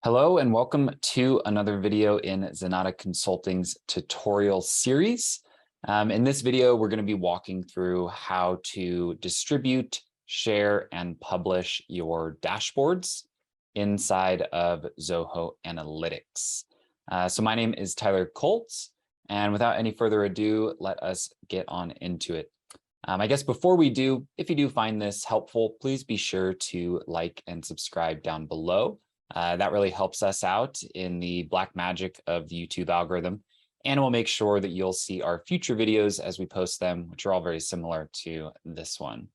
Hello and welcome to another video in Zenatta Consulting's tutorial series. In this video, we're going to be walking through how to distribute, share, and publish your dashboards inside of Zoho Analytics. So my name is Tyler Koltz, and without any further ado, let us get on into it. I guess before we do, if you do find this helpful, please be sure to like and subscribe down below. That really helps us out in the black magic of the YouTube algorithm, and we'll make sure that you'll see our future videos as we post them, which are all very similar to this one.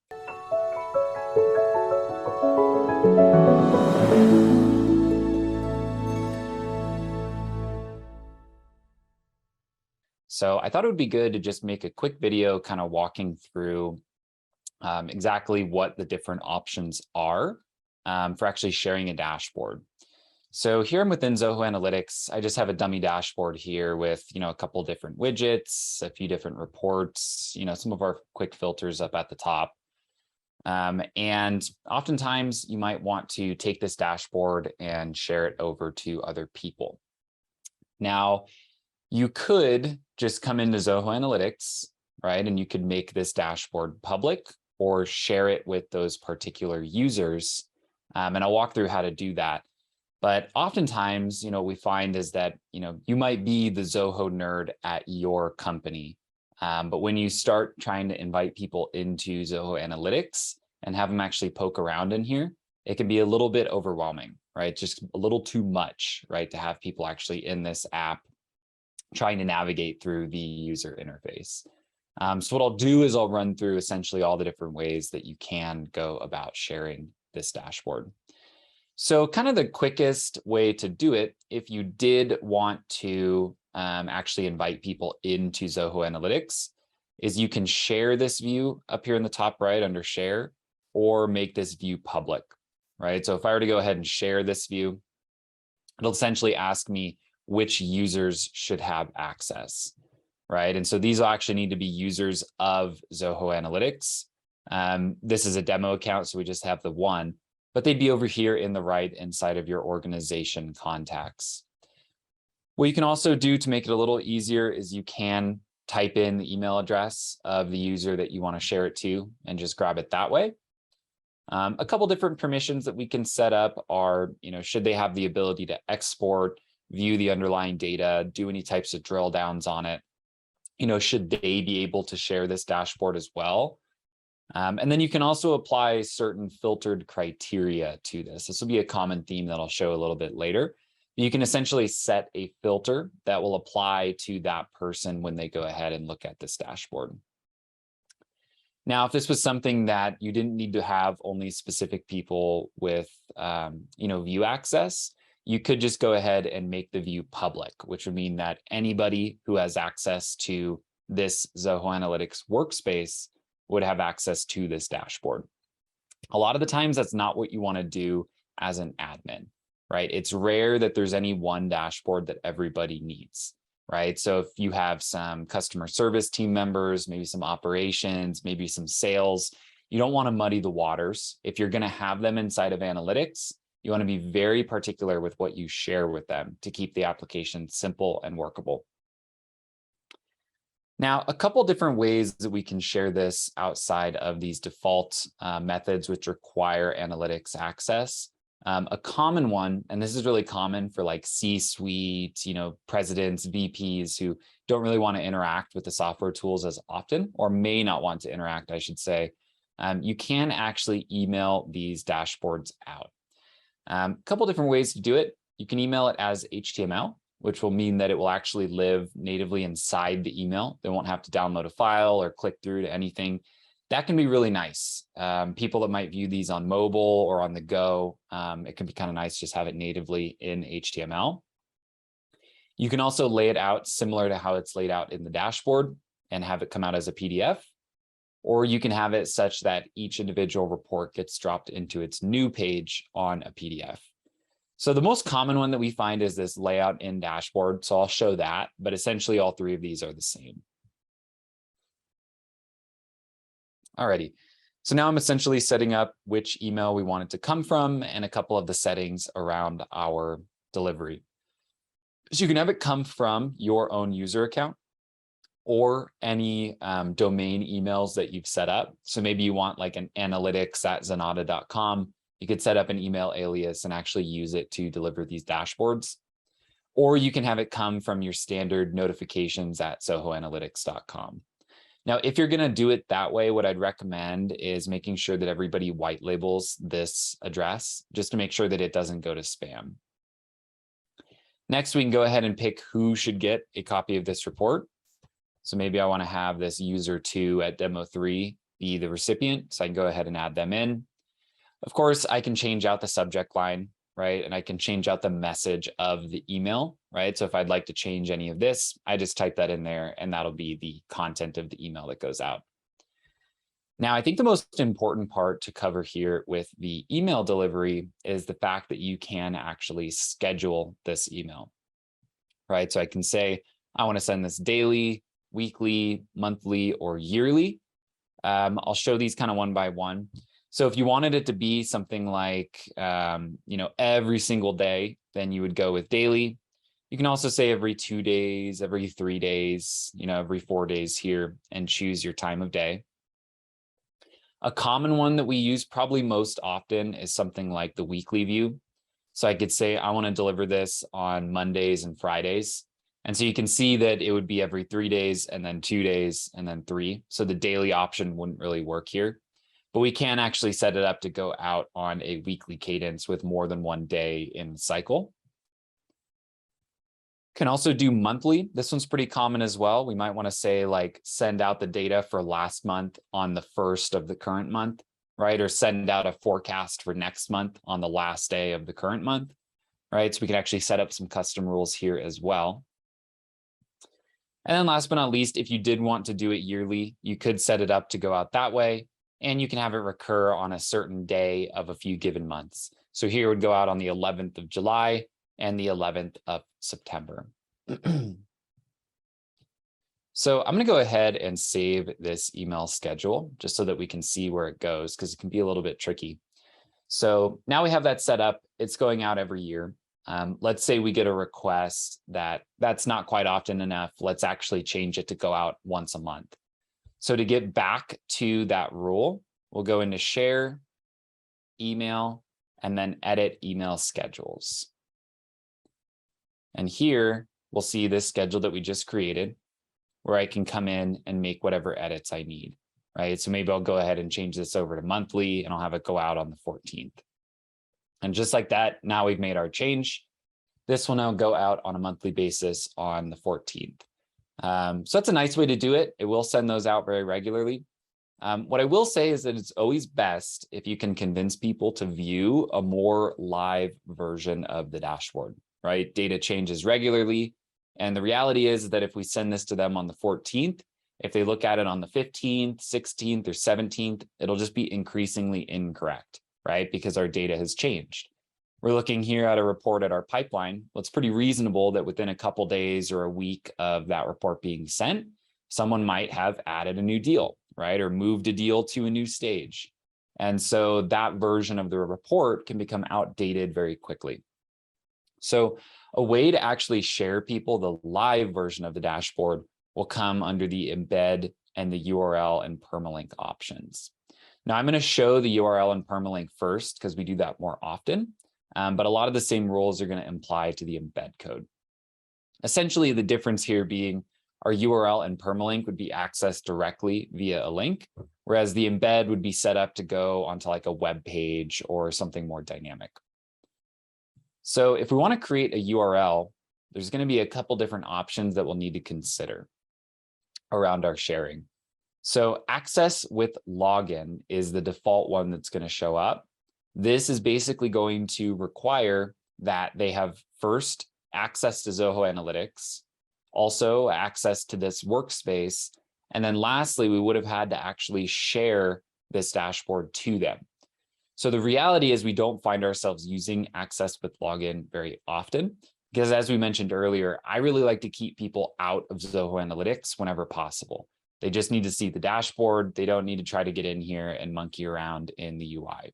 So I thought it would be good to just make a quick video kind of walking through exactly what the different options are for actually sharing a dashboard. So here I'm within Zoho Analytics. I just have a dummy dashboard here with, a couple different widgets, a few different reports, some of our quick filters up at the top. And oftentimes you might want to take this dashboard and share it over to other people. Now, you could just come into Zoho Analytics, right? And you could make this dashboard public or share it with those particular users. And I'll walk through how to do that. But oftentimes, what we find is that, you might be the Zoho nerd at your company. But when you start trying to invite people into Zoho Analytics and have them actually poke around in here, it can be a little bit overwhelming, right? Just a little too much, right? To have people actually in this app trying to navigate through the user interface. So what I'll do is I'll run through essentially all the different ways that you can go about sharing this dashboard. So kind of the quickest way to do it, if you did want to actually invite people into Zoho Analytics, is you can share this view up here in the top right under share, or make this view public, right? So if I were to go ahead and share this view, it'll essentially ask me which users should have access, right? And so these will actually need to be users of Zoho Analytics. This is a demo account, so we just have the one, but they'd be over here in the right inside of your organization contacts. What you can also do to make it a little easier is you can type in the email address of the user that you want to share it to and just grab it that way. A couple different permissions that we can set up are, should they have the ability to export, view the underlying data, do any types of drill downs on it, should they be able to share this dashboard as well? And then you can also apply certain filtered criteria to this. This will be a common theme that I'll show a little bit later. You can essentially set a filter that will apply to that person when they go ahead and look at this dashboard. Now, if this was something that you didn't need to have only specific people with, view access, you could just go ahead and make the view public, which would mean that anybody who has access to this Zoho Analytics workspace would have access to this dashboard. A lot of the times that's not what you want to do as an admin, right? It's rare that there's any one dashboard that everybody needs, right? So if you have some customer service team members, maybe some operations, maybe some sales, you don't want to muddy the waters. If you're going to have them inside of analytics, you want to be very particular with what you share with them to keep the application simple and workable. Now, a couple different ways that we can share this outside of these default methods which require analytics access. A common one, and this is really common for like C-suite, presidents, VPs who don't really want to interact with the software tools as often, or may not want to interact, I should say. You can actually email these dashboards out. A couple different ways to do it. You can email it as HTML, which will mean that it will actually live natively inside the email. They won't have to download a file or click through to anything. That can be really nice. People that might view these on mobile or on the go, it can be kind of nice to just have it natively in HTML. You can also lay it out similar to how it's laid out in the dashboard and have it come out as a PDF, or you can have it such that each individual report gets dropped into its new page on a PDF. So the most common one that we find is this layout in dashboard. So I'll show that, but essentially all three of these are the same. Alrighty, so now I'm essentially setting up which email we want it to come from and a couple of the settings around our delivery. So you can have it come from your own user account or any domain emails that you've set up. So maybe you want like an analytics@zenatta.com. You could set up an email alias and actually use it to deliver these dashboards. Or you can have it come from your standard notifications@zohoanalytics.com. Now, if you're going to do it that way, what I'd recommend is making sure that everybody white labels this address just to make sure that it doesn't go to spam. Next, we can go ahead and pick who should get a copy of this report. So maybe I want to have this user 2 at demo 3 be the recipient. So I can go ahead and add them in. Of course, I can change out the subject line, right? And I can change out the message of the email, right? So if I'd like to change any of this, I just type that in there and that'll be the content of the email that goes out. Now, I think the most important part to cover here with the email delivery is the fact that you can actually schedule this email, right? So I can say, I want to send this daily, weekly, monthly, or yearly. I'll show these kind of one by one. So if you wanted it to be something like, every single day, then you would go with daily. You can also say every 2 days, every 3 days, every 4 days here, and choose your time of day. A common one that we use probably most often is something like the weekly view. So I could say, I want to deliver this on Mondays and Fridays. And so you can see that it would be every 3 days and then 2 days and then 3. So the daily option wouldn't really work here. But we can actually set it up to go out on a weekly cadence with more than 1 day in the cycle. Can also do monthly. This one's pretty common as well. We might want to say like send out the data for last month on the 1st of the current month, right? Or send out a forecast for next month on the last day of the current month, right? So we can actually set up some custom rules here as well. And then last but not least, if you did want to do it yearly, you could set it up to go out that way. And you can have it recur on a certain day of a few given months. So here it would go out on the 11th of July and the 11th of September. So I'm going to go ahead and save this email schedule just so that we can see where it goes, because it can be a little bit tricky. So now we have that set up. It's going out every year. Let's say we get a request that's not quite often enough. Let's actually change it to go out once a month. So to get back to that rule, we'll go into Share, Email, and then Edit Email Schedules. And here we'll see this schedule that we just created where I can come in and make whatever edits I need, right? So maybe I'll go ahead and change this over to monthly and I'll have it go out on the 14th. And just like that, now we've made our change. This will now go out on a monthly basis on the 14th. So that's a nice way to do it. It will send those out very regularly. What I will say is that it's always best if you can convince people to view a more live version of the dashboard, right? Data changes regularly. And the reality is that if we send this to them on the 14th, if they look at it on the 15th, 16th, or 17th, it'll just be increasingly incorrect, right? Because our data has changed. We're looking here at a report at our pipeline. Well, it's pretty reasonable that within a couple days or a week of that report being sent, someone might have added a new deal, right? Or moved a deal to a new stage. And so that version of the report can become outdated very quickly. So a way to actually share people the live version of the dashboard will come under the embed and the URL and permalink options. Now I'm going to show the URL and permalink first because we do that more often. But a lot of the same rules are going to apply to the embed code. Essentially, the difference here being our URL and permalink would be accessed directly via a link, whereas the embed would be set up to go onto like a web page or something more dynamic. So if we want to create a URL, there's going to be a couple different options that we'll need to consider around our sharing. So access with login is the default one that's going to show up. This is basically going to require that they have first access to Zoho Analytics, also access to this workspace, and then lastly, we would have had to actually share this dashboard to them. So the reality is we don't find ourselves using access with login very often, because as we mentioned earlier, I really like to keep people out of Zoho Analytics whenever possible. They just need to see the dashboard. They don't need to try to get in here and monkey around in the UI.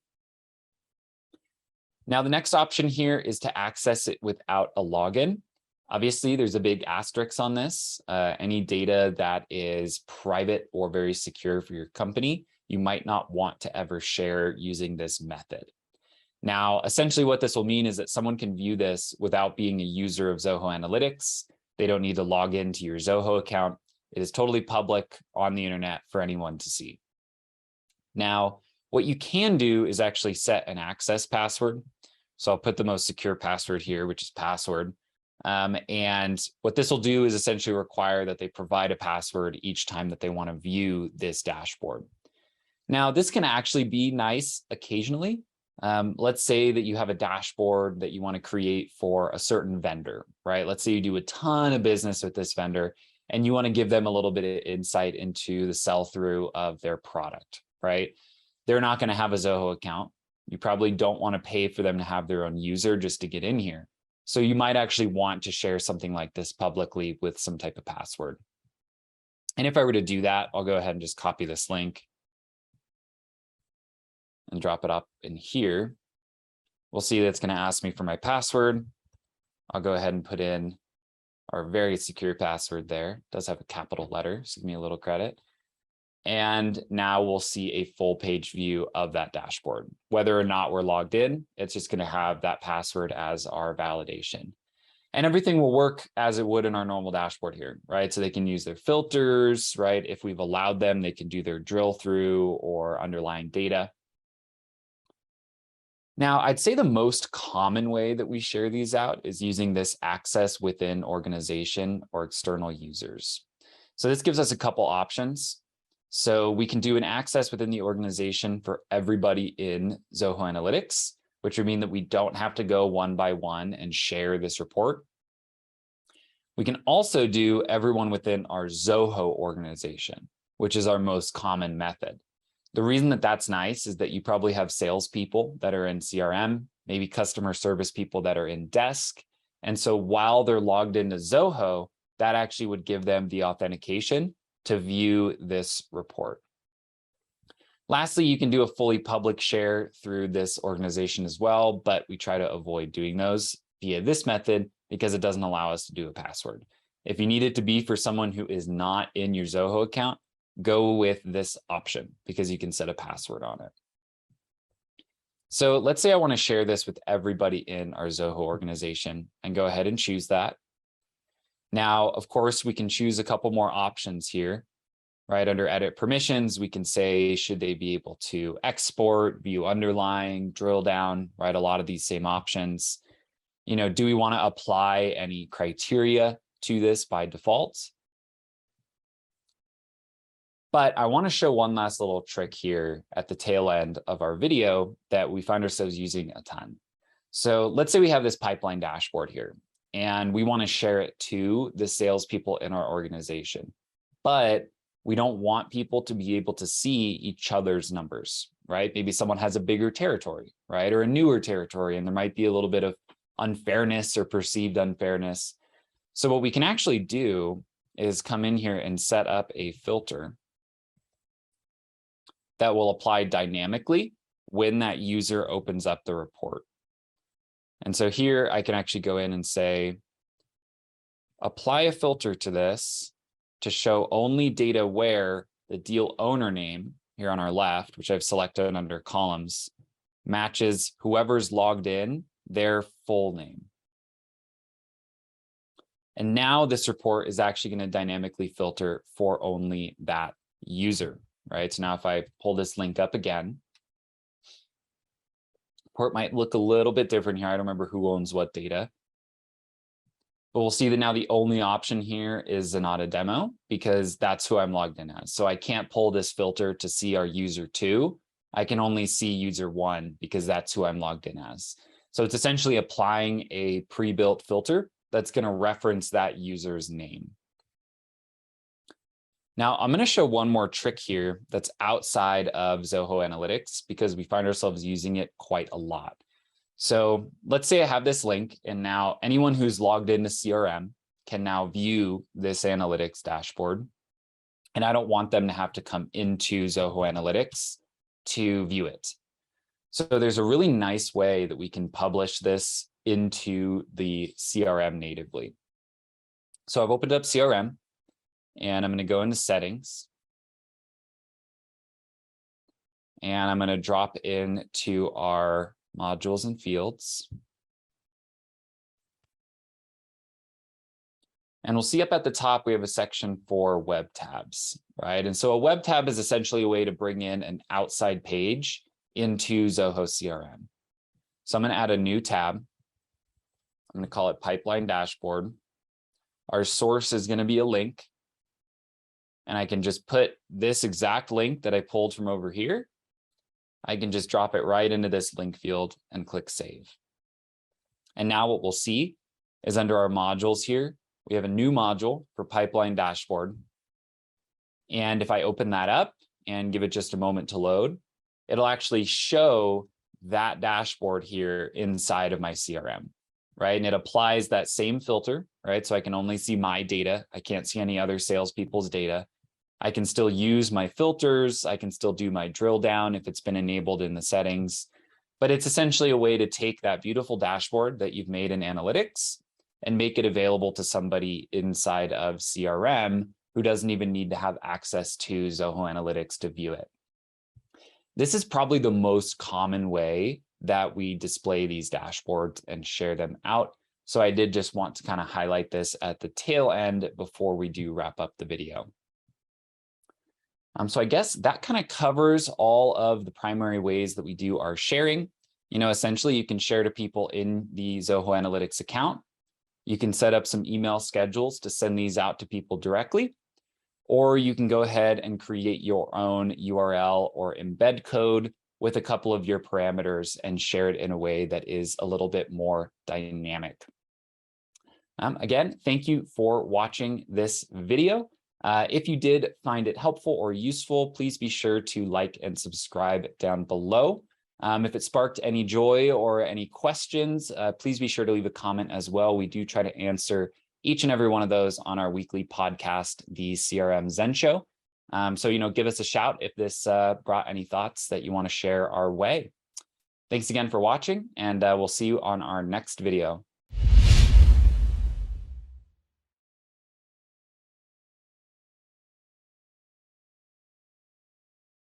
Now, the next option here is to access it without a login. Obviously, there's a big asterisk on this. Any data that is private or very secure for your company, you might not want to ever share using this method. Now, essentially what this will mean is that someone can view this without being a user of Zoho Analytics. They don't need to log into your Zoho account. It is totally public on the internet for anyone to see. Now, what you can do is actually set an access password. So I'll put the most secure password here, which is password. And what this will do is essentially require that they provide a password each time that they want to view this dashboard. Now, this can actually be nice occasionally. Let's say that you have a dashboard that you want to create for a certain vendor, right? Let's say you do a ton of business with this vendor and you want to give them a little bit of insight into the sell-through of their product, right? They're not going to have a Zoho account. You probably don't want to pay for them to have their own user just to get in here. So you might actually want to share something like this publicly with some type of password. And if I were to do that, I'll go ahead and just copy this link and drop it up in here. We'll see that it's going to ask me for my password. I'll go ahead and put in our very secure password there. It does have a capital letter, so give me a little credit. And now we'll see a full page view of that dashboard. Whether or not we're logged in, it's just going to have that password as our validation. And everything will work as it would in our normal dashboard here, right? So they can use their filters, right? If we've allowed them, they can do their drill through or underlying data. Now, I'd say the most common way that we share these out is using this access within organization or external users. So this gives us a couple options. So we can do an access within the organization for everybody in Zoho Analytics, which would mean that we don't have to go one by one and share this report. We can also do everyone within our Zoho organization, which is our most common method. The reason that that's nice is that you probably have salespeople that are in CRM, maybe customer service people that are in desk. And so while they're logged into Zoho, that actually would give them the authentication to view this report. Lastly, you can do a fully public share through this organization as well, but we try to avoid doing those via this method because it doesn't allow us to do a password. If you need it to be for someone who is not in your Zoho account, go with this option because you can set a password on it. So let's say I want to share this with everybody in our Zoho organization and go ahead and choose that. Now, of course, we can choose a couple more options here, right? Under edit permissions, we can say, should they be able to export, view underlying, drill down, right? A lot of these same options. You know, do we want to apply any criteria to this by default? But I want to show one last little trick here at the tail end of our video that we find ourselves using a ton. So let's say we have this pipeline dashboard here, and we want to share it to the salespeople in our organization. But we don't want people to be able to see each other's numbers, right? Maybe someone has a bigger territory, right? Or a newer territory, and there might be a little bit of unfairness or perceived unfairness. So what we can actually do is come in here and set up a filter that will apply dynamically when that user opens up the report. And so here I can actually go in and say, apply a filter to this to show only data where the deal owner name here on our left, which I've selected under columns, matches whoever's logged in, their full name. And now this report is actually going to dynamically filter for only that user, right? So now if I pull this link up again, report might look a little bit different here. I don't remember who owns what data. But we'll see that now the only option here is Zenatta demo because that's who I'm logged in as. So I can't pull this filter to see our user 2. I can only see user 1 because that's who I'm logged in as. So it's essentially applying a pre-built filter that's going to reference that user's name. Now, I'm going to show one more trick here that's outside of Zoho Analytics because we find ourselves using it quite a lot. So let's say I have this link, and now anyone who's logged into CRM can now view this analytics dashboard. And I don't want them to have to come into Zoho Analytics to view it. So there's a really nice way that we can publish this into the CRM natively. So I've opened up CRM and I'm going to go into settings. And I'm going to drop into our modules and fields. And we'll see up at the top, we have a section for web tabs, right? And so a web tab is essentially a way to bring in an outside page into Zoho CRM. So I'm going to add a new tab. I'm going to call it Pipeline Dashboard. Our source is going to be a link. And I can just put this exact link that I pulled from over here. I can just drop it right into this link field and click Save. And now what we'll see is under our modules here, we have a new module for Pipeline Dashboard. And if I open that up and give it just a moment to load, it'll actually show that dashboard here inside of my CRM, right? And it applies that same filter, right? So I can only see my data. I can't see any other salespeople's data. I can still use my filters. I can still do my drill down if it's been enabled in the settings, but it's essentially a way to take that beautiful dashboard that you've made in analytics and make it available to somebody inside of CRM who doesn't even need to have access to Zoho Analytics to view it. This is probably the most common way that we display these dashboards and share them out. So I did just want to kind of highlight this at the tail end before we do wrap up the video. So I guess that kind of covers all of the primary ways that we do our sharing. Essentially, you can share to people in the Zoho Analytics account. You can set up some email schedules to send these out to people directly, or you can go ahead and create your own URL or embed code with a couple of your parameters and share it in a way that is a little bit more dynamic. Again, thank you for watching this video. If you did find it helpful or useful, please be sure to like and subscribe down below. If it sparked any joy or any questions, please be sure to leave a comment as well. We do try to answer each and every one of those on our weekly podcast, the CRM Zen Show. So, give us a shout if this brought any thoughts that you want to share our way. Thanks again for watching, and we'll see you on our next video.